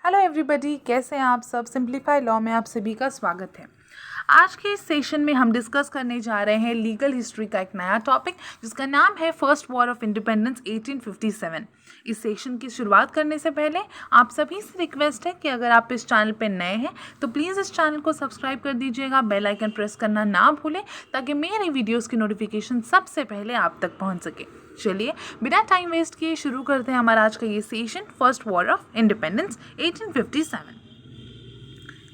Hello everybody, कैसे हैं आप सब। सिंप्लीफाई लॉ में आप सभी का स्वागत है। आज के इस सेशन में हम डिस्कस करने जा रहे हैं लीगल हिस्ट्री का एक नया टॉपिक जिसका नाम है फर्स्ट वॉर ऑफ इंडिपेंडेंस 1857। इस सेशन की शुरुआत करने से पहले आप सभी से रिक्वेस्ट है कि अगर आप इस चैनल पर नए हैं तो प्लीज़ इस चैनल को सब्सक्राइब कर दीजिएगा, बेल आइकन प्रेस करना ना भूलें ताकि मेरी वीडियोज़ की नोटिफिकेशन सबसे पहले आप तक पहुँच सके। चलिए बिना टाइम वेस्ट किए शुरू करते हैं हमारा आज का ये session, first war of independence 1857।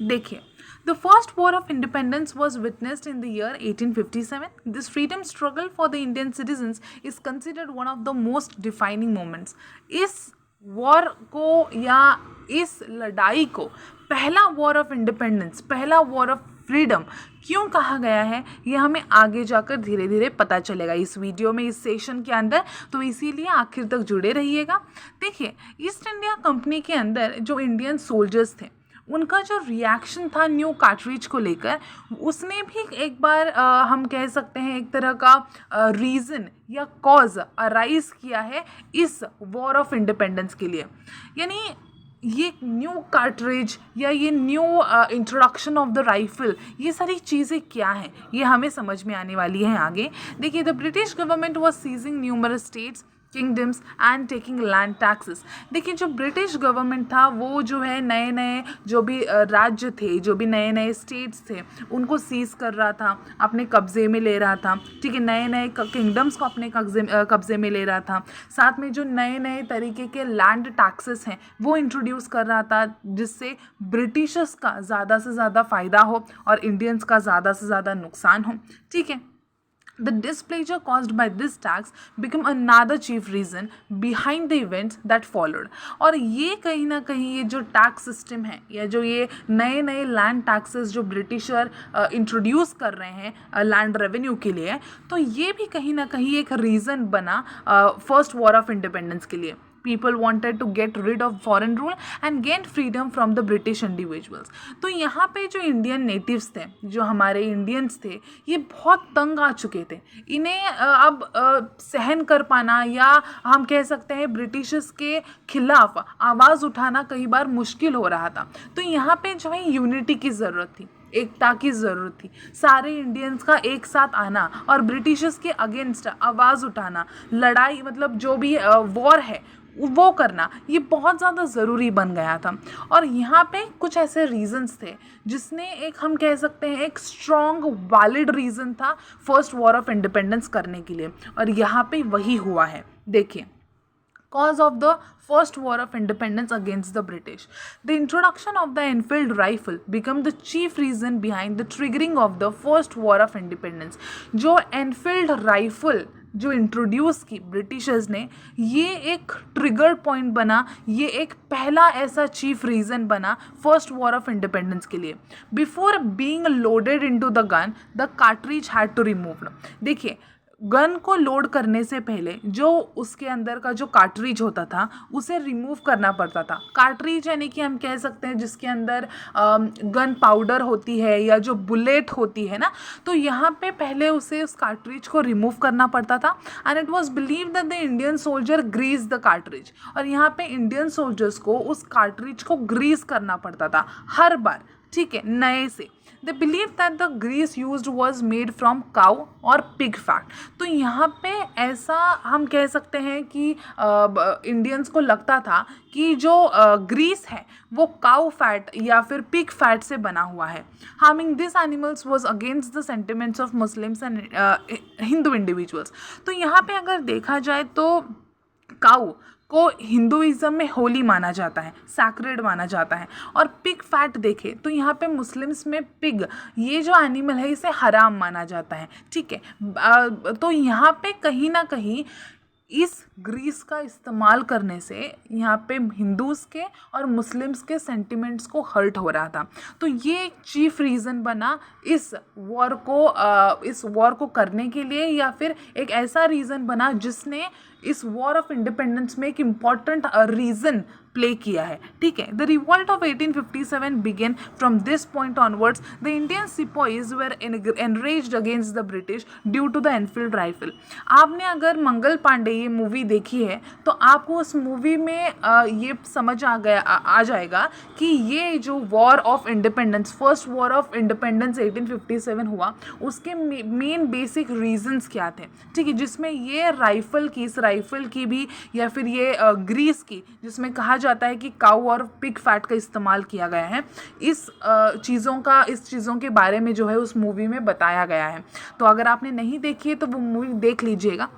देखिए, the first war of independence was witnessed in the year 1857. This freedom struggle for the Indian citizens is considered one of the most defining moments. इस वॉर को या इस लड़ाई को पहला war of independence, पहला war of freedom क्यों कहा गया है, ये हमें आगे जाकर धीरे धीरे पता चलेगा इस वीडियो में, इस सेशन के अंदर। तो इसीलिए आखिर तक जुड़े रहिएगा। देखिए, ईस्ट इंडिया कंपनी के अंदर जो इंडियन सोल्जर्स थे उनका जो रिएक्शन था न्यू कार्ट्रिज को लेकर, उसने भी एक बार हम कह सकते हैं एक तरह का रीज़न या कॉज अराइज किया है इस वॉर ऑफ इंडिपेंडेंस के लिए। यानी ये न्यू कार्ट्रिज या ये new introduction of the rifle, ये सारी चीज़ें क्या हैं ये हमें समझ में आने वाली हैं आगे। देखिए, the British government was seizing numerous states, kingdoms and taking land taxes. देखिए, जो ब्रिटिश गवर्नमेंट था वो जो है नए नए जो भी राज्य थे, जो भी नए नए स्टेट्स थे, उनको सीज कर रहा था, अपने कब्जे में ले रहा था। ठीक है, नए नए किंगडम्स को अपने कब्जे में ले रहा था। साथ में जो नए नए तरीके के लैंड टैक्सेस हैं वो इंट्रोड्यूस कर रहा था, जिससे ब्रिटिशर्स का ज़्यादा से ज़्यादा फ़ायदा हो और इंडियंस का ज़्यादा से ज़्यादा नुकसान हो। ठीक है, The displeasure caused by this tax became another chief reason behind the events that followed. और ये कहीं ना कहीं ये जो टैक्स सिस्टम है या जो ये नए नए लैंड टैक्सेस जो ब्रिटिशर इंट्रोड्यूस कर रहे हैं लैंड रेवेन्यू के लिए, तो ये भी कहीं ना कहीं एक रीज़न बना फर्स्ट वॉर ऑफ इंडिपेंडेंस के लिए। People wanted to get rid of foreign rule and gain freedom from the British individuals. तो यहाँ पे जो इंडियन नेटिव्स थे, जो हमारे इंडियंस थे, ये बहुत तंग आ चुके थे। इन्हें अब सहन कर पाना या हम कह सकते हैं ब्रिटिशर्स के खिलाफ आवाज़ उठाना कई बार मुश्किल हो रहा था। तो यहाँ पे जो है यूनिटी की ज़रूरत थी, एकता की ज़रूरत थी, सारे इंडियंस का एक साथ आना और ब्रिटिशर्स के अगेंस्ट आवाज़ उठाना, लड़ाई मतलब जो भी वॉर है वो करना, ये बहुत ज़्यादा ज़रूरी बन गया था। और यहाँ पे कुछ ऐसे रीजंस थे जिसने एक हम कह सकते हैं एक स्ट्रॉन्ग वैलिड रीज़न था फर्स्ट वॉर ऑफ इंडिपेंडेंस करने के लिए, और यहाँ पे वही हुआ है। देखिए, cause of the first war of independence against the British. The introduction of the Enfield rifle became the chief reason behind the triggering of the first war of independence. जो Enfield rifle जो introduce की Britishers ने, ये एक trigger point बना, ये एक पहला ऐसा चीफ रीज़न बना फर्स्ट वॉर ऑफ इंडिपेंडेंस के लिए। Before being loaded into the gun, the cartridge had to removed. देखिए, गन को लोड करने से पहले जो उसके अंदर का जो कार्ट्रिज होता था उसे रिमूव करना पड़ता था। कार्ट्रिज यानी कि हम कह सकते हैं जिसके अंदर गन पाउडर होती है या जो बुलेट होती है ना, तो यहाँ पे पहले उसे उस कार्ट्रिज को रिमूव करना पड़ता था। And it was believe that the Indian soldier grease the cartridge, और यहाँ पे इंडियन सोल्जर्स को उस कार्ट्रिज को ग्रीस करना पड़ता था हर बार। ठीक है, नए से They believed that the grease used was made from cow और pig fat. तो यहाँ पे ऐसा हम कह सकते हैं कि इंडियंस को लगता था कि जो ग्रीस है वो काउ फैट या फिर पिग फैट से बना हुआ है। Harming this animals was against the sentiments of Muslims and Hindu individuals. तो यहाँ पे अगर देखा जाए तो काउ को हिंदुइज्म में होली माना जाता है, सैक्रेड माना जाता है। और पिग फैट देखें तो यहाँ पे मुस्लिम्स में पिग ये जो एनिमल है इसे हराम माना जाता है। ठीक है, तो यहाँ पे कहीं ना कहीं इस ग्रीस का इस्तेमाल करने से यहाँ पे हिंदूज़ के और मुस्लिम्स के सेंटिमेंट्स को हर्ट हो रहा था। तो ये एक चीफ रीज़न बना इस वॉर को करने के लिए, या फिर एक ऐसा रीज़न बना जिसने इस वॉर ऑफ इंडिपेंडेंस में एक इम्पॉर्टेंट रीज़न प्ले किया है, ठीक है। The revolt of 1857 began from this point onwards. The Indian sipahis were enraged against the British due to the Enfield rifle. आपने अगर मंगल पांडे ये मूवी देखी है तो आपको उस मूवी में ये समझ आ जाएगा कि ये जो war of independence, first war of independence 1857 हुआ, उसके मेन बेसिक रीजंस क्या थे, ठीक है, जिसमें ये राइफल की भी या फिर ये ग्रीस की, जिसमें कहा जाता है कि काऊ और पिग फैट का इस्तेमाल किया गया है, इस चीज़ों के बारे में जो है उस मूवी में बताया गया है। तो अगर आपने नहीं देखी है तो वो मूवी देख लीजिएगा।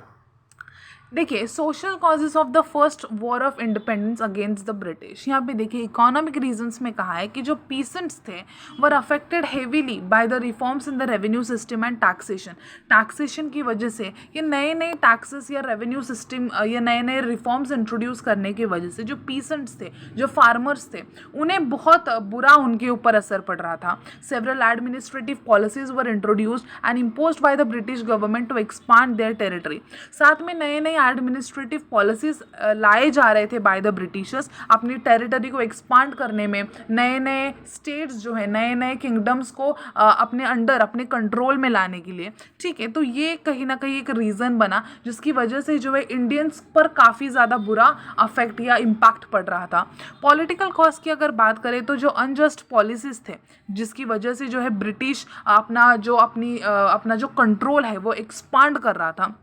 देखिए, social causes of the first war of independence against the British. यहाँ पे देखिए इकोनॉमिक रीजंस में कहा है कि जो पीसेंट्स थे वर affected heavily by the reforms in the revenue system and taxation की वजह से, ये नए नए टैक्सेस या रेवेन्यू सिस्टम या नए नए रिफॉर्म्स इंट्रोड्यूस करने की वजह से जो पीसेंट्स थे, जो फार्मर्स थे, उन्हें बहुत बुरा उनके ऊपर असर पड़ रहा था। Several administrative policies were introduced and imposed by the British government to expand their territory. साथ में नए नए एडमिनिस्ट्रेटिव पॉलिसीज लाए जा रहे थे बाय द ब्रिटिशर्स अपनी टेरिटरी को एक्सपांड करने में, नए नए स्टेट्स जो है, नए नए किंगडम्स को अपने अंडर, अपने कंट्रोल में लाने के लिए, ठीक है। तो ये कहीं ना कहीं एक रीज़न बना जिसकी वजह से जो है इंडियंस पर काफ़ी ज़्यादा बुरा अफेक्ट या इम्पैक्ट पड़ रहा था। पॉलिटिकल कॉज की अगर बात करें तो जो अनजस्ट पॉलिसीज थे जिसकी वजह से जो है ब्रिटिश अपना जो कंट्रोल है वो एक्सपांड कर रहा था,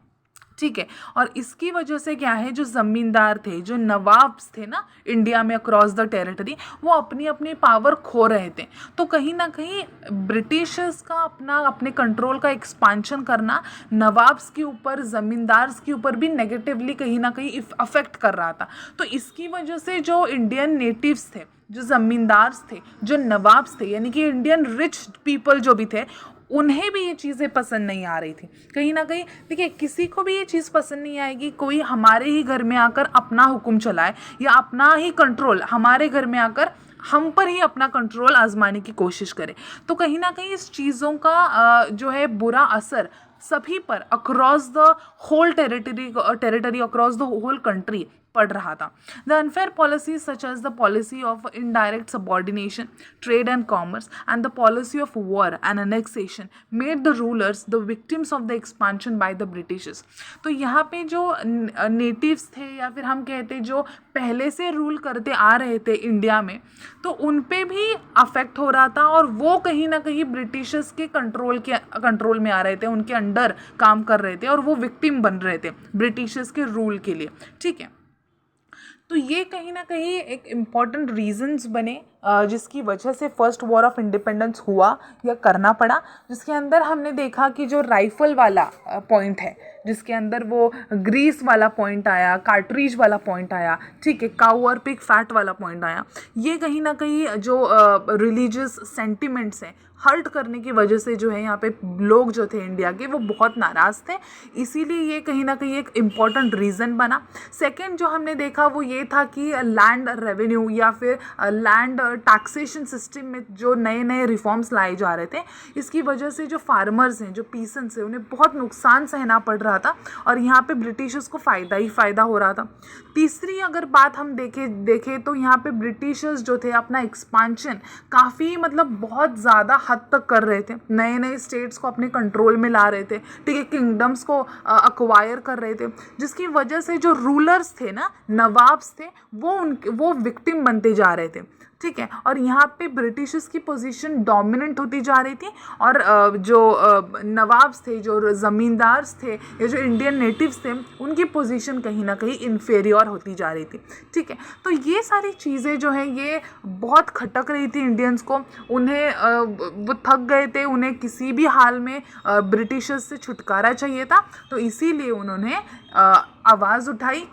ठीक है। और इसकी वजह से क्या है, जो ज़मींदार थे, जो नवाब्स थे ना इंडिया में अक्रॉस द टेरिटरी, वो अपनी अपनी पावर खो रहे थे। तो कहीं ना कहीं ब्रिटिशर्स का अपने कंट्रोल का एक्सपांशन करना नवाब्स के ऊपर, ज़मींदार्स के ऊपर भी नेगेटिवली कहीं ना कहीं अफेक्ट कर रहा था। तो इसकी वजह से जो इंडियन नेटिव्स थे, जो ज़मींदार्स थे, जो नवाब्स थे, यानी कि इंडियन रिच पीपल जो भी थे, उन्हें भी ये चीज़ें पसंद नहीं आ रही थी। कहीं ना कहीं देखिए, किसी को भी ये चीज़ पसंद नहीं आएगी कोई हमारे ही घर में आकर अपना हुक्म चलाए या अपना ही कंट्रोल, हमारे घर में आकर हम पर ही अपना कंट्रोल आजमाने की कोशिश करे। तो कहीं ना कहीं इस चीज़ों का जो है बुरा असर सभी पर across the whole territory across the whole country पड़ रहा था। The unfair policies such as the policy of indirect subordination, trade and commerce and the policy of war and annexation made the rulers the victims of the expansion by the Britishers. तो यहाँ पे जो natives थे या फिर हम कहते जो पहले से रूल करते आ रहे थे इंडिया में, तो उन पे भी अफेक्ट हो रहा था और वो कहीं ना कहीं ब्रिटिशर्स के कंट्रोल में आ रहे थे, उनके अंडर काम कर रहे थे और वो विक्टिम बन रहे थे ब्रिटिशर्स के रूल के लिए, ठीक है। तो ये कहीं ना कहीं एक इम्पॉर्टेंट रीजंस बने जिसकी वजह से फर्स्ट वॉर ऑफ इंडिपेंडेंस हुआ या करना पड़ा, जिसके अंदर हमने देखा कि जो राइफल वाला पॉइंट है, जिसके अंदर वो ग्रीस वाला पॉइंट आया, कार्ट्रिज वाला पॉइंट आया, ठीक है, काऊ और पिग फैट वाला पॉइंट आया, ये कहीं ना कहीं जो रिलीजियस सेंटिमेंट्स हैं हर्ट करने की वजह से जो है यहाँ पे लोग जो थे इंडिया के वो बहुत नाराज़ थे, इसीलिए ये कहीं ना कहीं एक इम्पॉर्टेंट रीज़न बना। सेकंड जो हमने देखा वो ये था कि लैंड रेवेन्यू या फिर लैंड टैक्सेशन सिस्टम में जो नए नए रिफॉर्म्स लाए जा रहे थे, इसकी वजह से जो फार्मर्स हैं, जो पीसेंट्स हैं, उन्हें बहुत नुकसान सहना पड़ रहा था और यहाँ पे ब्रिटिशर्स को फ़ायदा ही फ़ायदा हो रहा था। तीसरी अगर बात हम देखें तो यहाँ पे ब्रिटिशर्स जो थे अपना एक्सपांशन काफ़ी बहुत ज़्यादा हद तक कर रहे थे, नए नए स्टेट्स को अपने कंट्रोल में ला रहे थे, ठीक है, किंगडम्स को अक्वायर कर रहे थे, जिसकी वजह से जो रूलर्स थे ना, नवाब्स थे, वो विक्टिम बनते जा रहे थे, ठीक है। और यहाँ पे ब्रिटिशर्स की पोजीशन डोमिनेंट होती जा रही थी और जो नवाब्स थे, जो ज़मींदार्स थे या जो इंडियन नेटिव्स थे, उनकी पोजीशन कहीं ना कहीं इन्फेरियर होती जा रही थी, ठीक है। तो ये सारी चीज़ें जो है ये बहुत खटक रही थी इंडियंस को, उन्हें वो थक गए थे, उन्हें किसी भी हाल में ब्रिटिशर्स से छुटकारा चाहिए था, तो इसीलिए उन्होंने आवाज़ उठाई।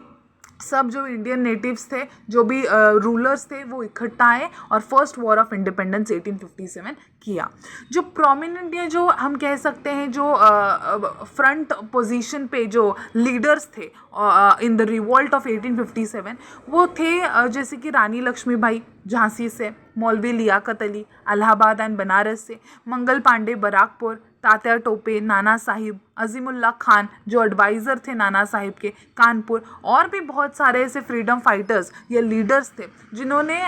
सब जो इंडियन नेटिव्स थे, जो भी रूलर्स थे, वो इकट्ठा आए और फर्स्ट वॉर ऑफ इंडिपेंडेंस 1857 किया। जो प्रोमिनेंट या जो हम कह सकते हैं जो फ्रंट पोजीशन पे जो लीडर्स थे इन द रिवॉल्ट ऑफ 1857 वो थे जैसे कि रानी लक्ष्मीबाई झांसी से, मौलवी लियाकत अली इलाहाबाद एंड बनारस से, मंगल पांडे बराकपुर, तात्या टोपे नाना साहिब अजीमुल्ला खान जो एडवाइज़र थे नाना साहिब के, कानपुर, और भी बहुत सारे ऐसे फ्रीडम फाइटर्स या लीडर्स थे जिन्होंने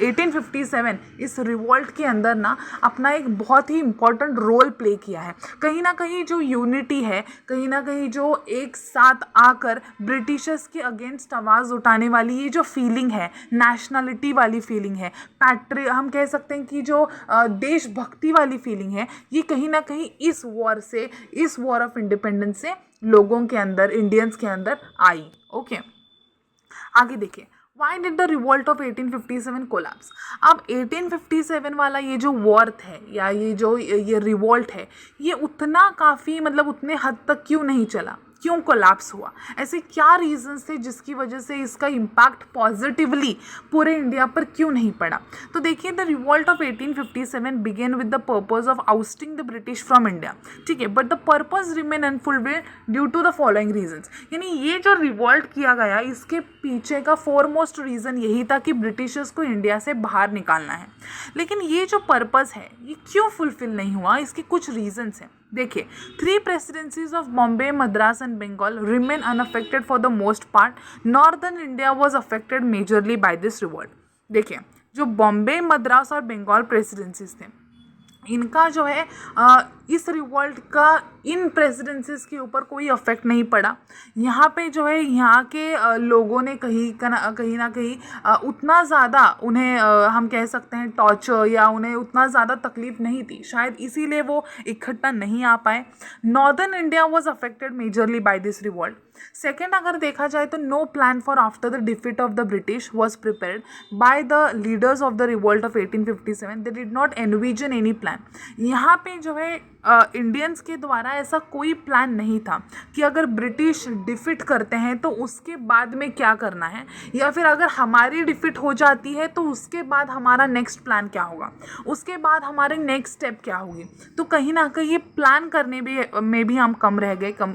1857 इस रिवॉल्ट के अंदर ना अपना एक बहुत ही इम्पॉर्टेंट रोल प्ले किया है। कहीं ना कहीं जो यूनिटी है, कहीं ना कहीं जो एक साथ आकर ब्रिटिशर्स के अगेंस्ट आवाज़ उठाने वाली ये जो फीलिंग है, नेशनलिटी वाली फीलिंग है, हम कह सकते हैं कि जो देशभक्ति वाली फीलिंग है, ये कहीं ना कहीं इस वॉर ऑफ इंडिपेंडेंस से लोगों के अंदर, इंडियंस के अंदर आई। ओके, आगे देखिए, why did the revolt of 1857 collapse. अब 1857 वाला ये जो वॉर है या ये रिवॉल्ट है, ये उतना काफ़ी मतलब उतने हद तक क्यों नहीं चला, क्यों कोलैप्स हुआ, ऐसे क्या रीजंस थे जिसकी वजह से इसका इम्पैक्ट पॉजिटिवली पूरे इंडिया पर क्यों नहीं पड़ा। तो देखिए, the revolt of 1857 began with the purpose of ousting the British from India, ठीक है, but the purpose remain unfulfilled due to the following reasons. यानी ये जो रिवॉल्ट किया गया, इसके पीछे का फोरमोस्ट रीज़न यही था कि ब्रिटिशर्स को इंडिया से बाहर निकालना है। लेकिन ये जो पर्पस है ये क्यों फुलफिल नहीं हुआ, इसके कुछ रीजंस हैं। देखिए, 3 presidencies of Bombay, Madras and Bengal remain unaffected for the most part. Northern India was affected majorly by this revolt. देखिए, जो बॉम्बे, मद्रास और बंगाल प्रेसिडेंसीज थे, इनका जो है इस रिवॉल्ट का इन प्रेसिडेंसीज के ऊपर कोई अफेक्ट नहीं पड़ा। यहाँ पे जो है यहाँ के लोगों ने कहीं ना कहीं उतना ज़्यादा उन्हें हम कह सकते हैं टॉर्चर या उन्हें उतना ज़्यादा तकलीफ नहीं थी, शायद इसीलिए वो इकट्ठा नहीं आ पाए। Northern India was affected majorly by this revolt. Second, अगर देखा जाए तो no plan for after the defeat of the British was prepared by the leaders of the revolt of 1857। They did not envision any plan. यहाँ पे जो है Indians के द्वारा ऐसा कोई प्लान नहीं था कि अगर ब्रिटिश डिफीट करते हैं तो उसके बाद में क्या करना है, या फिर अगर हमारी डिफीट हो जाती है तो उसके बाद हमारा नेक्स्ट प्लान क्या होगा, उसके बाद हमारे नेक्स्ट स्टेप क्या होगी। तो कहीं ना कहीं प्लान करने में भी हम कम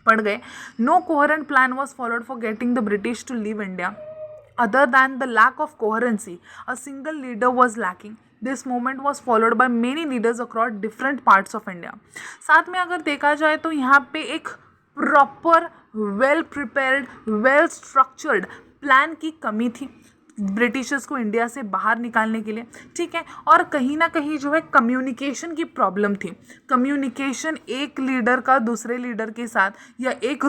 पड़ गए। No coherent plan was followed for getting the British to leave India. Other than the lack of coherency, a single leader was lacking. This movement was followed by many leaders across different parts of India. साथ में अगर देखा जाए तो यहाँ पे एक proper, well prepared, well structured plan की कमी थी ब्रिटिशर्स को इंडिया से बाहर निकालने के लिए, ठीक है। और कहीं ना कहीं जो है कम्युनिकेशन की प्रॉब्लम थी। कम्युनिकेशन एक लीडर का दूसरे लीडर के साथ, या एक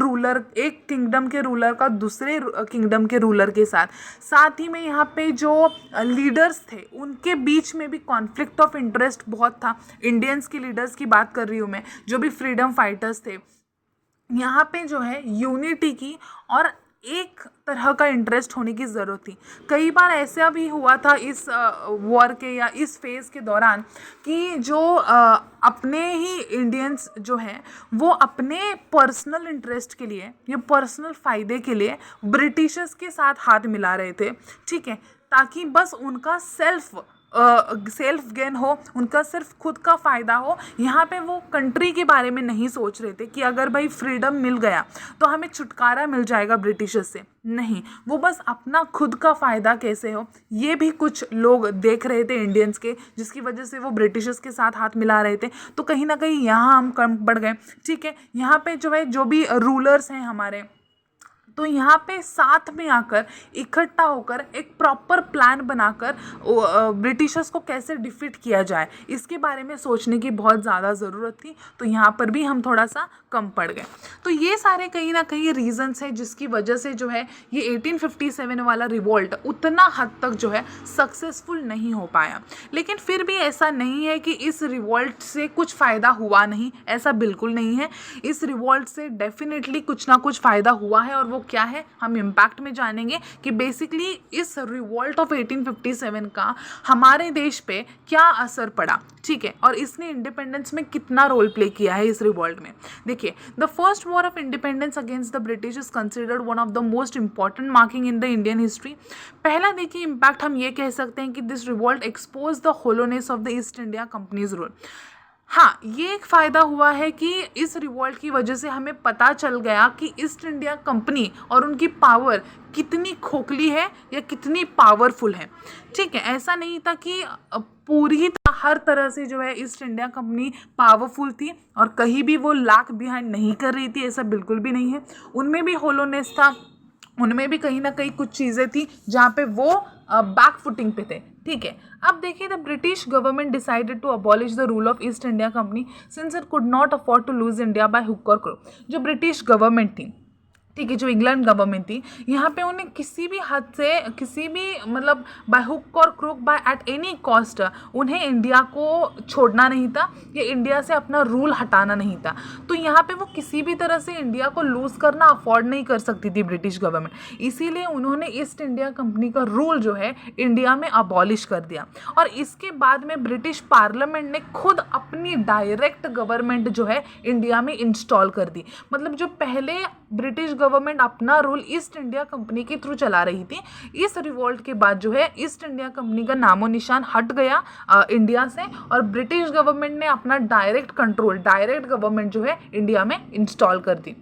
किंगडम के रूलर का दूसरे किंगडम के रूलर के साथ ही में यहाँ पे जो लीडर्स थे उनके बीच में भी कॉन्फ्लिक्ट ऑफ इंटरेस्ट बहुत था। इंडियंस के लीडर्स की बात कर रही हूँ मैं, जो भी फ्रीडम फाइटर्स थे, यहाँ पे जो है यूनिटी की और एक तरह का इंटरेस्ट होने की ज़रूरत थी। कई बार ऐसा भी हुआ था इस वॉर के या इस फेज़ के दौरान कि जो अपने ही इंडियंस जो हैं वो अपने पर्सनल इंटरेस्ट के लिए या पर्सनल फ़ायदे के लिए ब्रिटिशर्स के साथ हाथ मिला रहे थे, ठीक है, ताकि बस उनका सेल्फ गेन हो, उनका सिर्फ खुद का फ़ायदा हो। यहाँ पे वो कंट्री के बारे में नहीं सोच रहे थे कि अगर भाई फ्रीडम मिल गया तो हमें छुटकारा मिल जाएगा ब्रिटिशर्स से। नहीं, वो बस अपना खुद का फ़ायदा कैसे हो ये भी कुछ लोग देख रहे थे इंडियंस के, जिसकी वजह से वो ब्रिटिशर्स के साथ हाथ मिला रहे थे। तो कहीं ना कहीं यहाँ हम कम बढ़ गए, ठीक है। यहाँ पे जो है जो भी रूलर्स हैं हमारे, तो यहाँ पे साथ में आकर इकट्ठा होकर एक प्रॉपर प्लान बनाकर ब्रिटिशर्स को कैसे डिफीट किया जाए इसके बारे में सोचने की बहुत ज़्यादा ज़रूरत थी। तो यहाँ पर भी हम थोड़ा सा कम पड़ गए। तो ये सारे कहीं ना कहीं रीजंस हैं जिसकी वजह से जो है ये 1857 वाला रिवॉल्ट उतना हद तक जो है सक्सेसफुल नहीं हो पाया। लेकिन फिर भी ऐसा नहीं है कि इस रिवॉल्ट से कुछ फ़ायदा हुआ नहीं, ऐसा बिल्कुल नहीं है। इस रिवॉल्ट से डेफिनेटली कुछ ना कुछ फ़ायदा हुआ है, और वो क्या है हम इम्पैक्ट में जानेंगे कि बेसिकली इस रिवॉल्ट ऑफ 1857 का हमारे देश पे क्या असर पड़ा, ठीक है, और इसने इंडिपेंडेंस में कितना रोल प्ले किया है इस रिवॉल्ट में। देखिए, the first war of independence against the British is considered one of the most important marking in the Indian history. पहला देखिए इम्पैक्ट हम ये कह सकते हैं कि this revolt expose the hollowness of the East India Company's rule. हाँ, ये एक फ़ायदा हुआ है कि इस रिवॉल्ट की वजह से हमें पता चल गया कि ईस्ट इंडिया कंपनी और उनकी पावर कितनी खोखली है या कितनी पावरफुल है। ठीक है, ऐसा नहीं था कि पूरी हर तरह से जो है ईस्ट इंडिया कंपनी पावरफुल थी और कहीं भी वो लैग बिहाइंड नहीं कर रही थी, ऐसा बिल्कुल भी नहीं है। उनमें भी होलोनेस था, उनमें भी कहीं ना कहीं कुछ चीज़ें थी जहाँ पे वो बैक फुटिंग पे थे। ठीक है, अब देखिए, the British government decided to abolish the rule of East India company since it could not afford to lose India by hook or crook. जो ब्रिटिश गवर्नमेंट थी, ठीक है, जो इंग्लैंड गवर्नमेंट थी, यहाँ पे उन्हें किसी भी हद से, किसी भी मतलब बाय हुक और crook, by at any cost उन्हें इंडिया को छोड़ना नहीं था या इंडिया से अपना रूल हटाना नहीं था। तो यहाँ पे वो किसी भी तरह से इंडिया को लूज़ करना अफोर्ड नहीं कर सकती थी ब्रिटिश गवर्नमेंट। इसीलिए उन्होंने ईस्ट इंडिया कंपनी का रूल जो है इंडिया में अबॉलिश कर दिया और इसके बाद में ब्रिटिश पार्लियामेंट ने खुद अपनी डायरेक्ट गवर्नमेंट जो है इंडिया में इंस्टॉल कर दी। मतलब जो पहले ब्रिटिश गवर्नमेंट अपना रूल ईस्ट इंडिया कंपनी के थ्रू चला रही थी, इस रिवॉल्ट के बाद जो है ईस्ट इंडिया कंपनी का नामो निशान हट गया इंडिया से और ब्रिटिश गवर्नमेंट ने अपना डायरेक्ट कंट्रोल, डायरेक्ट गवर्नमेंट जो है इंडिया में इंस्टॉल कर दी।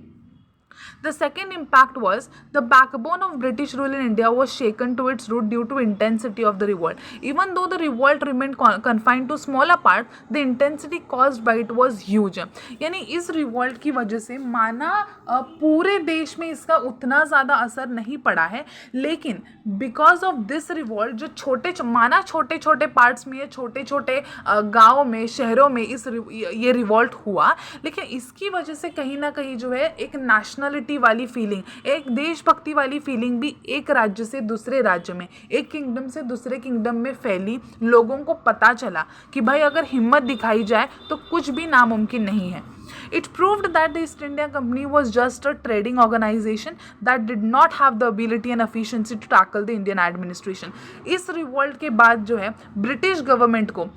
The second impact was the backbone of British rule in India was shaken to its root due to intensity of the revolt. Even though the revolt remained confined to smaller part, the intensity caused by it was huge. यानी इस revolt की वजह से माना पूरे देश में इसका उतना ज़्यादा असर नहीं पड़ा है, लेकिन बिकॉज ऑफ दिस रिवॉल्ट जो छोटे छोटे पार्ट्स में या छोटे छोटे गाँव में, शहरों में ये रिवॉल्ट हुआ, लेकिन इसकी वजह से कहीं ना कहीं जो है एक नेशनलिटी वाली फीलिंग, एक देशभक्ति वाली फीलिंग भी एक राज्य से दूसरे राज्य में, एक किंगडम से दूसरे किंगडम में फैली। लोगों को पता चला कि भाई अगर हिम्मत दिखाई जाए तो कुछ भी नामुमकिन नहीं है। It proved that the East India Company was just a trading organization that did not have the ability and efficiency to tackle the Indian administration. इस रिवॉल्ट के बाद जो है ब्रिटिश गवर्नमेंट को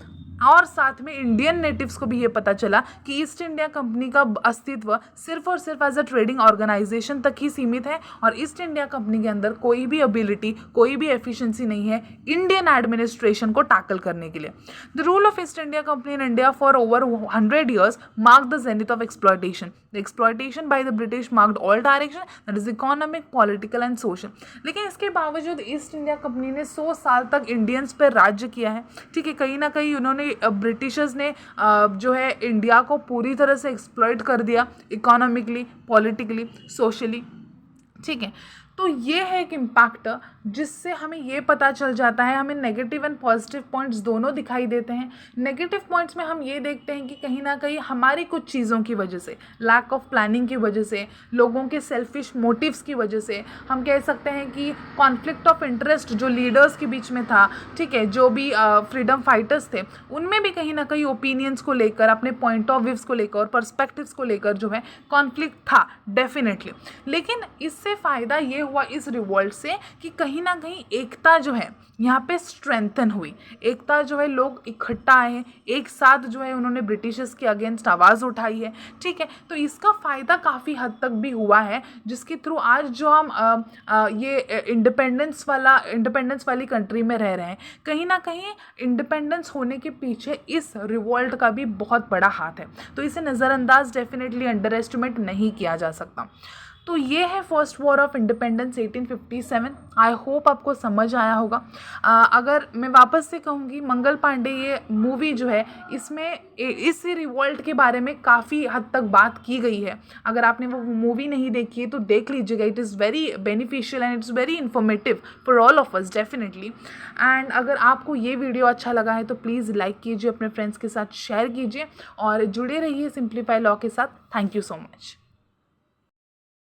और साथ में इंडियन नेटिव्स को भी ये पता चला कि ईस्ट इंडिया कंपनी का अस्तित्व सिर्फ और सिर्फ एज अ ट्रेडिंग ऑर्गेनाइजेशन तक ही सीमित है और ईस्ट इंडिया कंपनी के अंदर कोई भी एबिलिटी, कोई भी एफिशिएंसी नहीं है इंडियन एडमिनिस्ट्रेशन को टैकल करने के लिए। The rule of East India company in India for over 100 years mark the zenith of exploitation. The exploitation bye the British marked all direction, that is economic, political and social. लेकिन इसके बावजूद east India company ने 100 साल तक Indians पर राज्य किया है। ठीक है, कहीं ना कहीं उन्होंने ब्रिटिशर्स ने जो है इंडिया को पूरी तरह से एक्सप्लॉइट कर दिया, इकोनॉमिकली, पॉलिटिकली, सोशली। ठीक है, तो ये है एक इम्पैक्ट जिससे हमें ये पता चल जाता है, हमें नेगेटिव एंड पॉजिटिव पॉइंट्स दोनों दिखाई देते हैं। नेगेटिव पॉइंट्स में हम ये देखते हैं कि कहीं ना कहीं हमारी कुछ चीज़ों की वजह से, लैक ऑफ प्लानिंग की वजह से, लोगों के सेल्फिश मोटिव्स की वजह से, हम कह सकते हैं कि कॉन्फ्लिक्ट ऑफ इंटरेस्ट जो लीडर्स के बीच में था, ठीक है, जो भी फ्रीडम फाइटर्स थे, उनमें भी कहीं ना कहीं ओपिनियंस को लेकर, अपने पॉइंट ऑफ व्यूज़ को लेकर और पर्सपेक्टिव्स को लेकर जो है कॉन्फ्लिक्ट था डेफिनेटली। लेकिन इससे फ़ायदा ये हुआ इस रिवॉल्ट से कि कहीं ना कहीं एकता जो है यहाँ पे स्ट्रेंथन हुई। एकता जो है, लोग इकट्ठा आए हैं, एक साथ जो है उन्होंने ब्रिटिशर्स के अगेंस्ट आवाज़ उठाई है। ठीक है, तो इसका फ़ायदा काफ़ी हद तक भी हुआ है, जिसके थ्रू आज जो हम ये इंडिपेंडेंस वाली कंट्री में रह रहे हैं, कहीं ना कहीं इंडिपेंडेंस होने के पीछे इस रिवॉल्ट का भी बहुत बड़ा हाथ है। तो इसे नज़रअंदाज, डेफिनेटली अंडर एस्टिमेट नहीं किया जा सकता। तो ये है first war of independence 1857। I hope आपको समझ आया होगा। अगर मैं वापस से कहूँगी, मंगल पांडे ये मूवी जो है, इसमें इस रिवॉल्ट के बारे में काफ़ी हद तक बात की गई है। अगर आपने वो मूवी नहीं देखी है तो देख लीजिएगा। It is very beneficial and it's very informative for all of us definitely. And अगर आपको ये वीडियो अच्छा लगा है तो प्लीज़ लाइक कीजिए, अपने फ्रेंड्स के साथ शेयर कीजिए और जुड़े रहिए सिंप्लीफाई लॉ के साथ। Thank you so much.